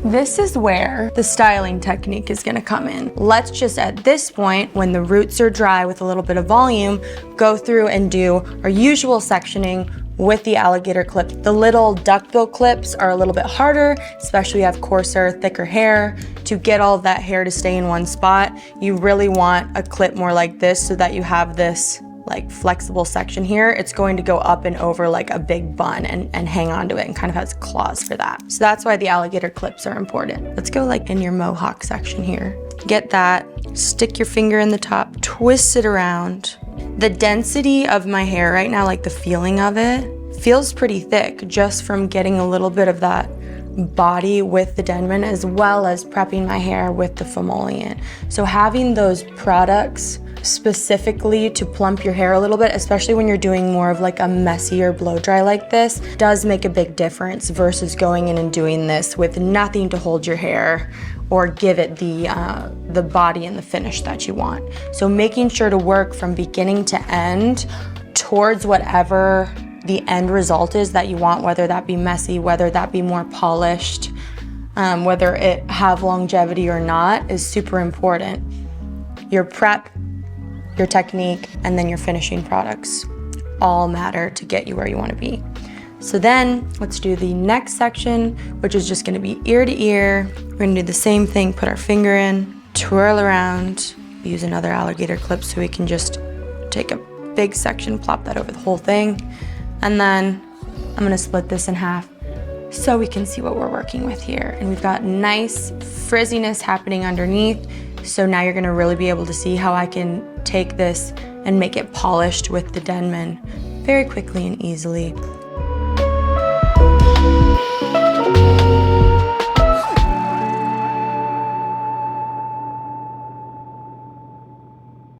This is where the styling technique is gonna come in. Let's just at this point, when the roots are dry with a little bit of volume, go through and do our usual sectioning with the alligator clip. The little duckbill clips are a little bit harder, especially if you have coarser, thicker hair. To get all of that hair to stay in one spot, you really want a clip more like this so that you have this like flexible section here. It's going to go up and over like a big bun and hang on to it and kind of has claws for that. So that's why the alligator clips are important. Let's go like in your mohawk section here. Get that, stick your finger in the top, twist it around. The density of my hair right now, like the feeling of it, feels pretty thick just from getting a little bit of that body with the Denman as well as prepping my hair with the emollient. So having those products specifically to plump your hair a little bit, especially when you're doing more of like a messier blow dry like this, does make a big difference versus going in and doing this with nothing to hold your hair or give it the body and the finish that you want. So making sure to work from beginning to end towards whatever the end result is that you want, whether that be messy, whether that be more polished, whether it have longevity or not, is super important. Your prep, your technique, and then your finishing products all matter to get you where you want to be. So then let's do the next section, which is just going to be ear to ear. We're going to do the same thing, put our finger in, twirl around, use another alligator clip so we can just take a big section, plop that over the whole thing. And then I'm going to split this in half so we can see what we're working with here. And we've got nice frizziness happening underneath. So now you're gonna really be able to see how I can take this and make it polished with the Denman very quickly and easily.